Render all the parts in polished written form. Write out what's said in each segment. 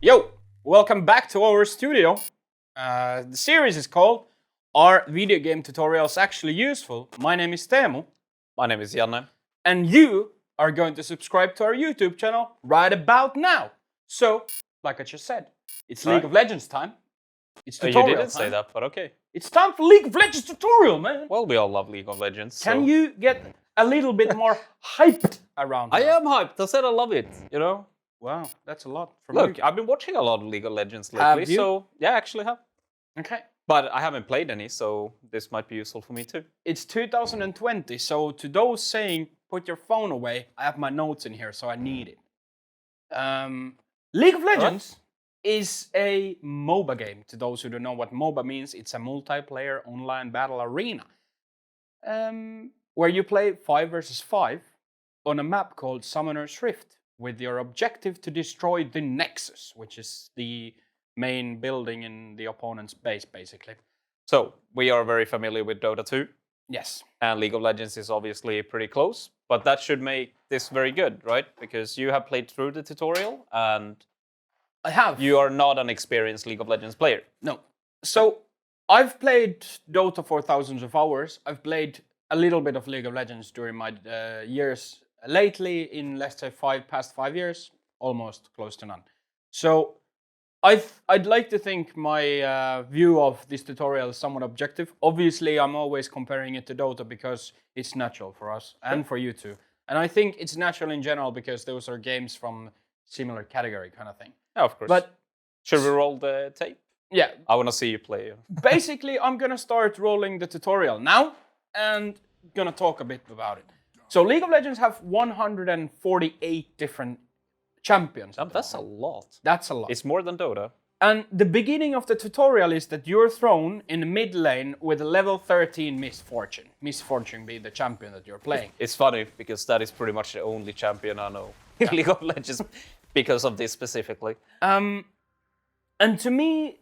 Yo, welcome back to our studio. The series is called Are Video Game Tutorials Actually Useful? My name is Teemu. My name is Janne. And you are going to subscribe to our YouTube channel right about now. So, like I just said, it's League of Legends time. It's tutorial You didn't time. say that, but okay. It's time for League of Legends tutorial, man. Well, we all love League of Legends. Can you get a little bit more hyped around I that? am hyped. I said I love it, you know? Wow, that's a lot from Look, you. I've been watching a lot of League of Legends Have lately, you? so yeah, I actually have. Okay. But I haven't played any, so this might be useful for me too. It's 2020, so to those saying, put your phone away, I have my notes in here, so I need it. League of Legends is a MOBA game. To those who don't know what MOBA means, it's a multiplayer online battle arena. Where you play 5 versus 5 on a map called Summoner's Rift, with your objective to destroy the Nexus, which is the main building in the opponent's base, basically. So, we are very familiar with Dota 2, Yes. and League of Legends is obviously pretty close, but that should make this very good, right? Because you have played through the tutorial, and I have. you are not an experienced League of Legends player. No. So, I've played Dota for thousands of hours. I've played a little bit of League of Legends during my years lately, in let's say past 5 years, almost close to none. So, I'd like to think my view of this tutorial is somewhat objective. Obviously, I'm always comparing it to Dota because it's natural for us and for you too. And I think it's natural in general because those are games from similar category kind of thing. Yeah, of course. But should we roll the tape? yeah, I want to see you play. basically, I'm gonna start rolling the tutorial now and gonna talk a bit about it. So League of Legends have 148 different champions. That's a lot. That's a lot. It's more than Dota. And the beginning of the tutorial is that you're thrown in the mid lane with a level 13 Misfortune. Misfortune being the champion that you're playing. It's funny because that is pretty much the only champion I know in League of Legends because of this specifically. And to me,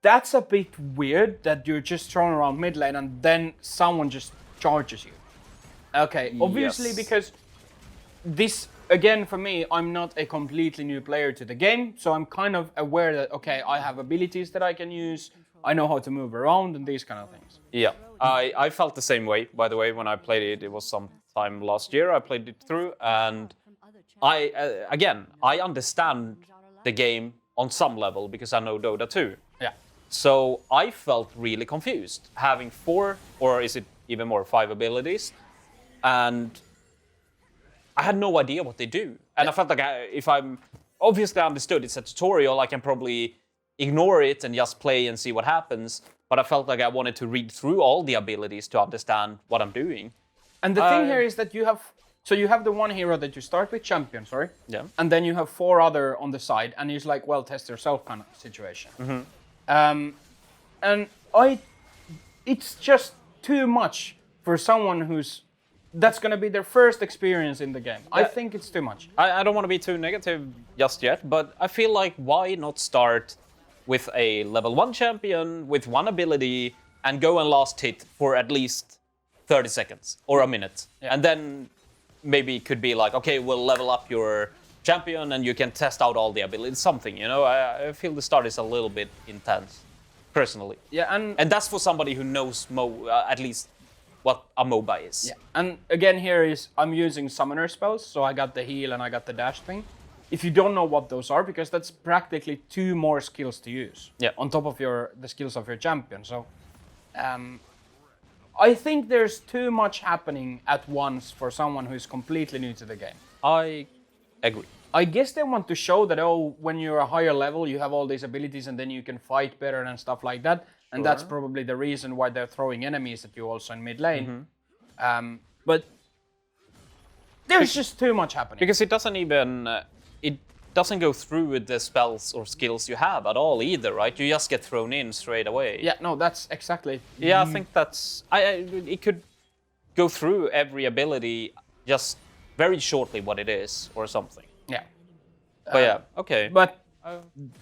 that's a bit weird that you're just thrown around mid lane and then someone just charges you. Okay, obviously Yes. because this, again, for me, I'm not a completely new player to the game, so I'm kind of aware that, okay, I have abilities that I can use, I know how to move around and these kind of things. Yeah, I felt the same way, by the way, when I played it. It was sometime last year I played it through, and I understand the game on some level because I know Dota 2. Yeah. So I felt really confused, having 4, or is it even more, 5 abilities, and I had no idea what they do. And I felt like if I'm obviously I understood it's a tutorial, I can probably ignore it and just play and see what happens. But I felt like I wanted to read through all the abilities to understand what I'm doing. And the thing here is that you have the one hero that you start with, champion, sorry. Yeah. And then you have 4 other on the side, and it's like, well, test yourself kind of situation. And it's just too much for someone that's going to be their first experience in the game. I think it's too much. I don't want to be too negative just yet, but I feel like why not start with a level 1 champion with 1 ability and go and last hit for at least 30 seconds or a minute. Yeah. And then maybe it could be like, okay, we'll level up your champion and you can test out all the abilities, something, you know? I feel the start is a little bit intense, personally. Yeah, And that's for somebody who knows at least what a MOBA is. yeah. And again, here is I'm using summoner spells, so I got the heal and I got the dash thing. If you don't know what those are, because that's practically 2 more skills to use on top of the skills of your champion. So I think there's too much happening at once for someone who is completely new to the game. I agree. I guess they want to show that, when you're a higher level, you have all these abilities and then you can fight better and stuff like that. And that's probably the reason why they're throwing enemies at you also in mid lane. But there's just too much happening. Because it doesn't go through with the spells or skills you have at all either, right? You just get thrown in straight away. Yeah, no, that's exactly. Yeah, I think that's... it could go through every ability just very shortly what it is or something. Yeah. But yeah, okay. But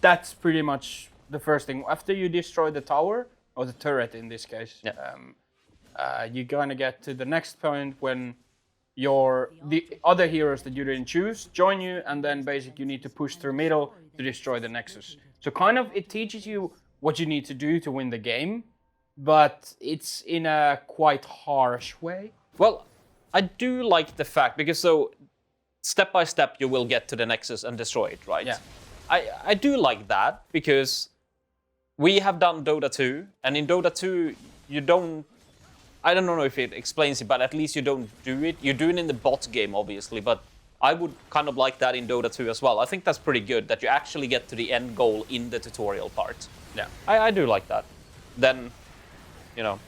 that's pretty much the first thing. After you destroy the tower, or the turret in this case, you're gonna get to the next point when the other heroes that you didn't choose join you, and then basically you need to push through middle, to destroy the Nexus. So kind of it teaches you what you need to do to win the game, but it's in a quite harsh way. Well, I do like the fact, because so step by step you will get to the Nexus and destroy it, right? Yeah. I do like that, because we have done Dota 2, and in Dota 2 you don't, I don't know if it explains it, but at least you don't do it. You do it in the bot game, obviously, but I would kind of like that in Dota 2 as well. I think that's pretty good, that you actually get to the end goal in the tutorial part. Yeah. I do like that. Then, you know,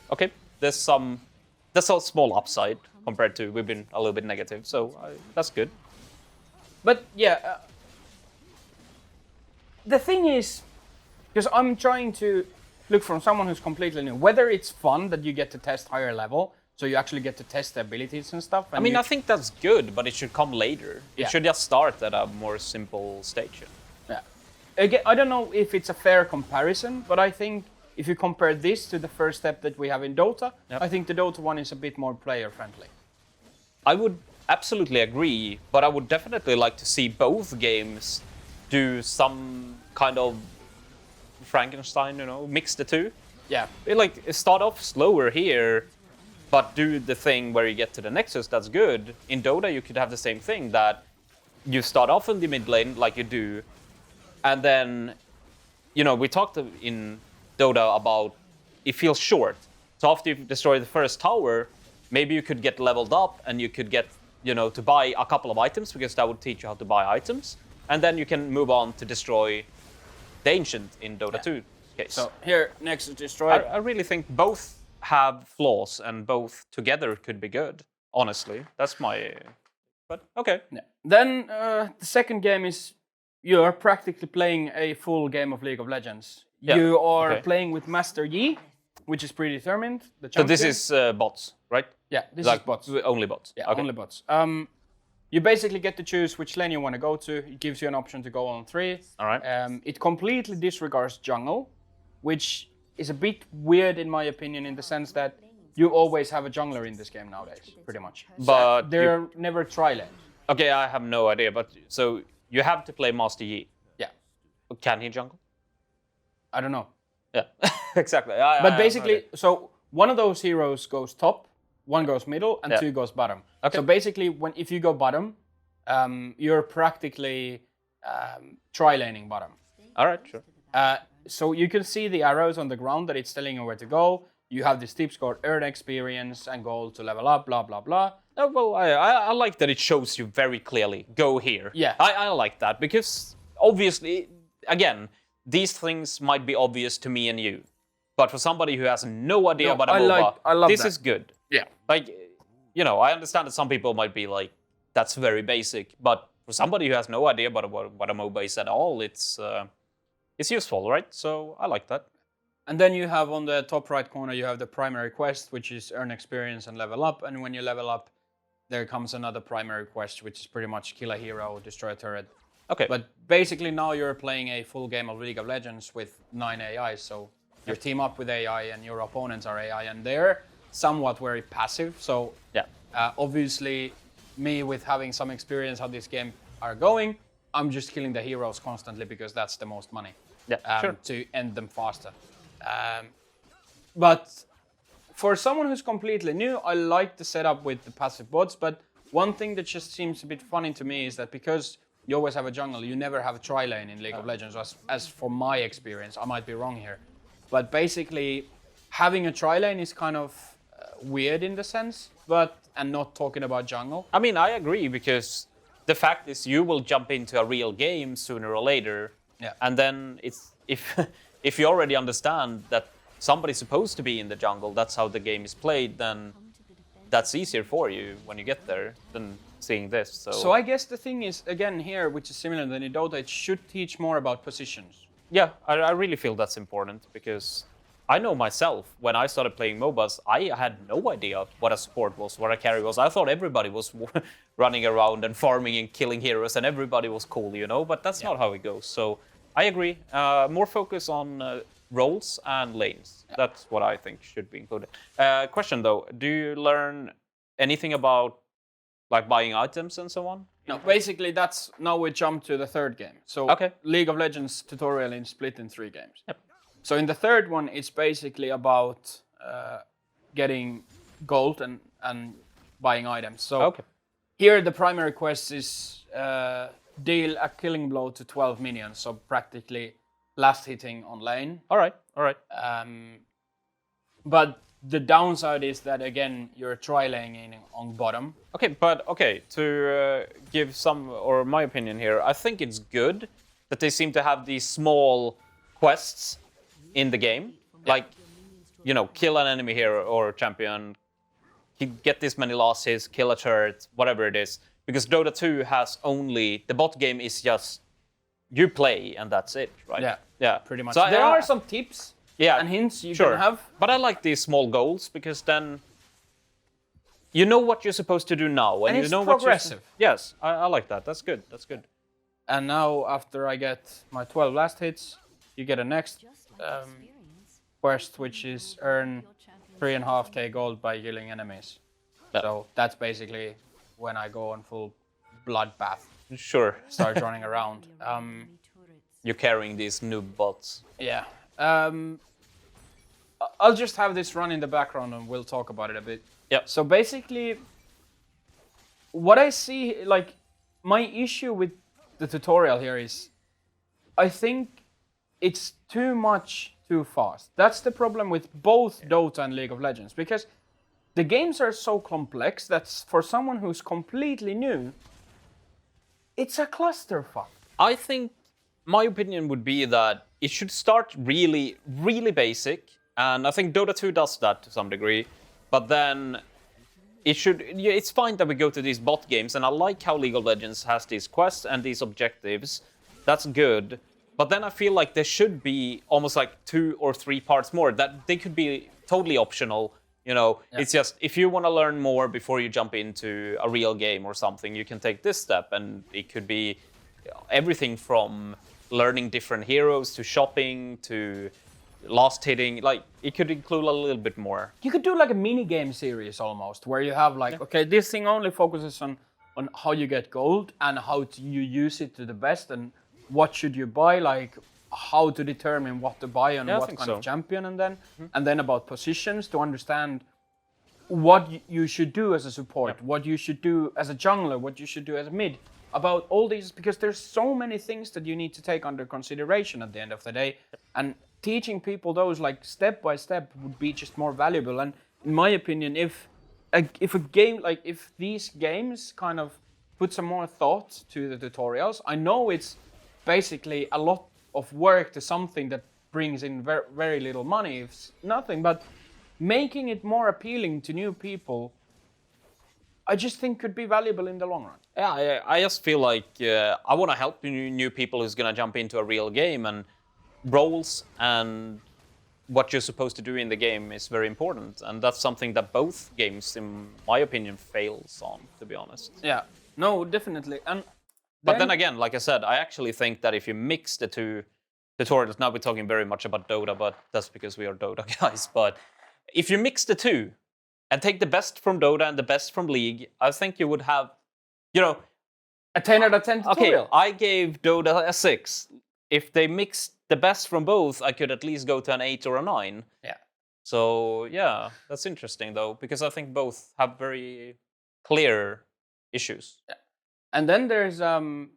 okay, that's a small upside compared to we've been a little bit negative, so that's good. But yeah, the thing is, because I'm trying to look from someone who's completely new, whether it's fun that you get to test higher level, so you actually get to test the abilities and stuff. And I mean, I think that's good, but it should come later. Yeah. It should just start at a more simple stage. Yeah. Again, I don't know if it's a fair comparison, but I think if you compare this to the first step that we have in Dota, Yep. I think the Dota one is a bit more player friendly. I would absolutely agree, but I would definitely like to see both games do some kind of Frankenstein, mix the two. Yeah. Like start off slower here, but do the thing where you get to the Nexus. That's good. In Dota, you could have the same thing, that you start off in the mid lane like you do, and then, we talked in Dota about it feels short. So after you destroy the first tower, maybe you could get leveled up and you could get, to buy a couple of items, because that would teach you how to buy items, and then you can move on to destroy the Ancient in Dota 2 case. So here, Nexus destroyed. I really think both have flaws and both together could be good. Honestly, that's my. But okay. Yeah. Then the second game is you are practically playing a full game of League of Legends. Yeah. You are Okay. playing with Master Yi, which is predetermined. The So this champion. is bots, right? Yeah, this Like is bots. only bots. Yeah, Okay. only bots. You basically get to choose which lane you want to go to. It gives you an option to go on 3. All right. It completely disregards jungle, which is a bit weird in my opinion, in the sense that you always have a jungler in this game nowadays, pretty much. But There are never tri-lanes. Okay, I have no idea. But so you have to play Master Yi. Yeah, Can he jungle? I don't know. Yeah, exactly. But basically, so one of those heroes goes top, one goes middle, and Yeah. 2 goes bottom. Okay. So basically, if you go bottom, you're practically tri-laning bottom. All right, sure. So you can see the arrows on the ground that it's telling you where to go. You have these tips called earn experience and gold to level up, blah, blah, blah. Oh, well, I like that it shows you very clearly. Go here. Yeah. I like that, because obviously, again, these things might be obvious to me and you, but for somebody who has no idea No, about a I MOBA, love this that. is good. Yeah. Like, I understand that some people might be like, that's very basic, but for somebody who has no idea about what a MOBA is at all, it's useful, right? So I like that. And then you have on the top right corner, you have the primary quest, which is earn experience and level up. And when you level up, there comes another primary quest, which is pretty much kill a hero, destroy a turret. Okay. But basically now you're playing a full game of League of Legends with 9 AIs. So you team up with AI and your opponents are AI, and they're somewhat very passive. So yeah. obviously, me with having some experience how this game are going, I'm just killing the heroes constantly because that's the most money. Yeah, sure. To end them faster. But for someone who's completely new, I like the setup with the passive bots. But one thing that just seems a bit funny to me is that because you always have a jungle, you never have a tri-lane in League of Legends, as for my experience. I might be wrong here. But basically, having a tri-lane is kind of weird in the sense, and not talking about jungle. I mean, I agree, because the fact is you will jump into a real game sooner or later. Yeah. And then if you already understand that somebody's supposed to be in the jungle, that's how the game is played, then that's easier for you when you get there than seeing this. So I guess the thing is, again, here, which is similar than in Dota, it should teach more about positions. Yeah, I really feel that's important, because I know myself, when I started playing MOBAs, I had no idea what a support was, what a carry was. I thought everybody was running around and farming and killing heroes, and everybody was cool, but that's not how it goes. So I agree. More focus on roles and lanes. Yeah. That's what I think should be included. Question though, do you learn anything about like buying items and so on No, basically that's now we jump to the third game. So Okay. League of Legends tutorial is split in 3 games. Yep. So in the third one, it's basically about getting gold and buying items. So Okay. here the primary quest is deal a killing blow to 12 minions. So practically last hitting on lane. All right. But the downside is that again you're tri-laning on bottom. Okay, to give some, or my opinion here, I think it's good that they seem to have these small quests in the game. Like, kill an enemy hero or champion, get this many losses, kill a turret, whatever it is. Because Dota 2 has only, the bot game is just, you play and that's it, right? Yeah, pretty much. So There are some tips and hints you can have. But I like these small goals because then you know what you're supposed to do now. And you it's know progressive. Yes, I like that. That's good. And now after I get my 12 last hits, you get a next quest, which is earn 3.5k gold by killing enemies. Yeah. So that's basically when I go on full bloodbath, Sure. start running around. You're carrying these noob bots. Yeah. I'll just have this run in the background and we'll talk about it a bit. Yep. So basically, what I see, like, my issue with the tutorial here is, I think it's too much too fast. That's the problem with both Dota and League of Legends, because the games are so complex that for someone who's completely new, it's a clusterfuck. I think my opinion would be that it should start really, really basic, and I think Dota 2 does that to some degree. But then it's fine that we go to these bot games, and I like how League of Legends has these quests and these objectives. That's good. But then I feel like there should be almost like 2 or 3 parts more that they could be totally optional. It's just if you want to learn more before you jump into a real game or something, you can take this step, and it could be everything from learning different heroes to shopping to last hitting. Like, it could include a little bit more. You could do like a mini game series almost, where you have like, okay, this thing only focuses on how you get gold and how you use it to the best, and what should you buy, like how to determine what to buy and what kind of champion, and then about positions to understand what you should do as a support, what you should do as a jungler, what you should do as a mid, about all these, because there's so many things that you need to take under consideration at the end of the day, and teaching people those like step by step would be just more valuable. And in my opinion, if these games kind of put some more thought to the tutorials, I know it's basically a lot of work to something that brings in very, very little money, if nothing, but making it more appealing to new people, I just think could be valuable in the long run. Yeah, I just feel like I want to help new people who's going to jump into a real game, and roles and what you're supposed to do in the game is very important. And that's something that both games, in my opinion, fails on, to be honest. Yeah, no, definitely. But then again, like I said, I actually think that if you mix the two tutorials, now we're talking very much about Dota, but that's because we are Dota guys. But if you mix the two and take the best from Dota and the best from League, I think you would have, a 10 out of 10 tutorial. Okay, I gave Dota a 6. If they mixed the best from both, I could at least go to an 8 or a 9. Yeah. So, yeah, that's interesting, though, because I think both have very clear issues. Yeah. And then there's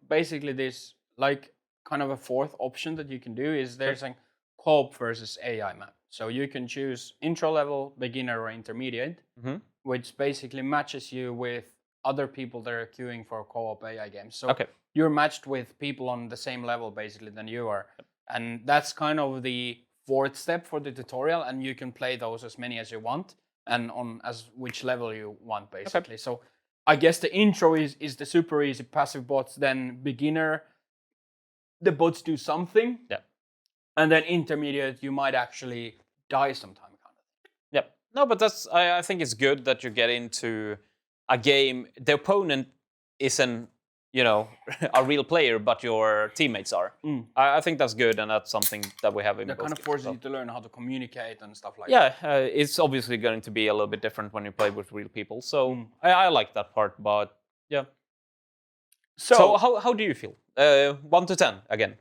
basically this, like, kind of a fourth option that you can do is there's a co-op versus AI map. So you can choose intro level, beginner, or intermediate, which basically matches you with other people that are queuing for co-op AI games. So you're matched with people on the same level, basically, than you are. And that's kind of the fourth step for the tutorial, and you can play those as many as you want and on as which level you want, basically. So I guess the intro is the super easy passive bots, then beginner, the bots do something. Yeah. And then intermediate, you might actually die sometime, kind of thing. Yep. No, but I think it's good that you get into a game. The opponent isn't, a real player, but your teammates are. I think that's good, and that's something that we have in both That kind of games, forces you to learn how to communicate and stuff like that. Yeah, it's obviously going to be a little bit different when you play with real people. So I like that part, but yeah. So how do you feel? 1 to 10 again.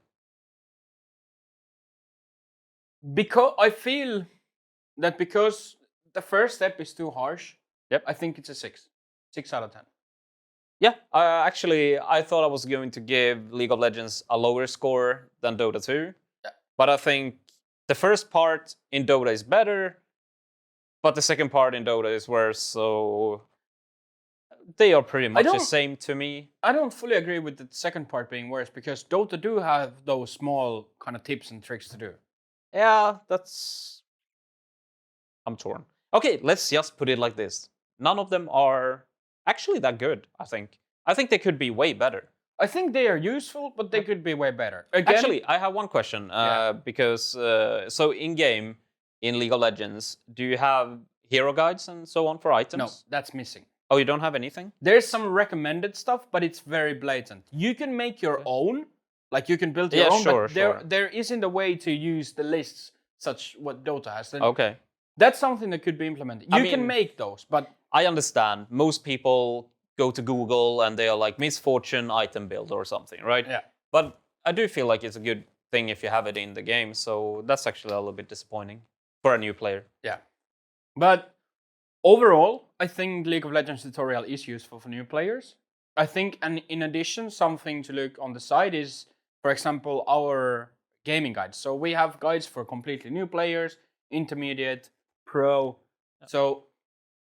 Because I feel that because the first step is too harsh. Yep. I think it's a 6 out of 10. Yeah, actually, I thought I was going to give League of Legends a lower score than Dota 2. Yeah. But I think the first part in Dota is better, but the second part in Dota is worse, so they are pretty much the same to me. I don't fully agree with the second part being worse, because Dota do have those small kind of tips and tricks to do. Yeah, I'm torn. Okay, let's just put it like this. None of them are actually that good, I think. I think they could be way better. I think they are useful, but they could be way better. Again, actually, I have one question. Because, so in-game, in League of Legends, do you have hero guides and so on for items? no, that's missing. Oh, you don't have anything? There's some recommended stuff, but it's very blatant. You can make your own, like you can build your own, sure, but there isn't a way to use the lists such what Dota has. And Okay. that's something that could be implemented. You can make those, but I understand. Most people go to Google and they are like misfortune item build or something, right? Yeah. But I do feel like it's a good thing if you have it in the game, so that's actually a little bit disappointing for a new player. Yeah. But overall, I think League of Legends tutorial is useful for new players. I think, and in addition, something to look on the side is, for example, our gaming guides. So we have guides for completely new players, intermediate, pro. So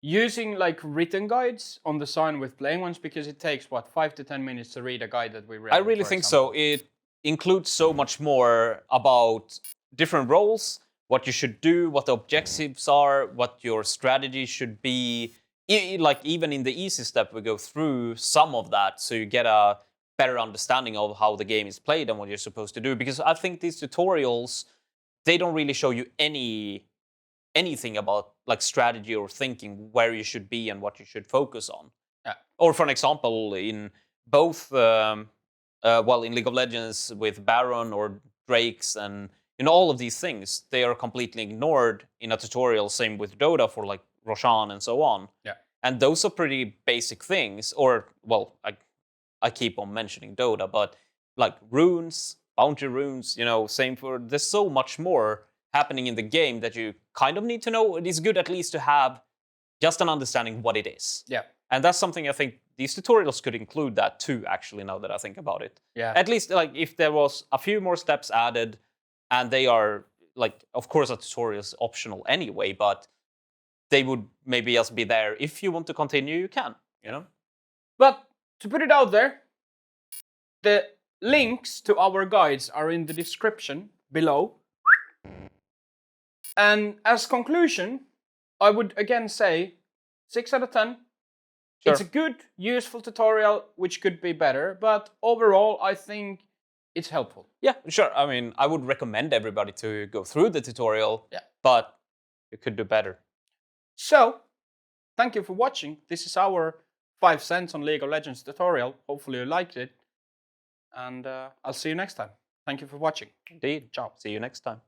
using like written guides on the side with playing ones, because it takes 5 to 10 minutes to read a guide that we read. I really think so. It includes so much more about different roles, what you should do, what the objectives are, what your strategy should be. Like even in the easy step, we go through some of that so you get a better understanding of how the game is played and what you're supposed to do. Because I think these tutorials, they don't really show you anything about like strategy or thinking where you should be and what you should focus on. Yeah. Or for an example, in both, in League of Legends with Baron or Drakes and all of these things, they are completely ignored in a tutorial. Same with Dota for like Roshan and so on. Yeah. And those are pretty basic things. Or, well, I keep on mentioning Dota, but like runes, bounty runes, same for, there's so much more happening in the game that you kind of need to know. It is good at least to have just an understanding what it is. Yeah. And that's something I think these tutorials could include that too, actually, now that I think about it. Yeah. At least like if there was a few more steps added, and they are like, of course a tutorial is optional anyway, but they would maybe just be there. If you want to continue, you can, But to put it out there, the links to our guides are in the description below. And as conclusion, I would again say 6 out of 10. Sure. It's a good, useful tutorial, which could be better, but overall, I think it's helpful. Yeah, sure. I mean, I would recommend everybody to go through the tutorial, but you could do better. So, thank you for watching. This is our 5 cents on League of Legends tutorial. Hopefully you liked it. And I'll see you next time. Thank you for watching. Indeed. Ciao. See you next time.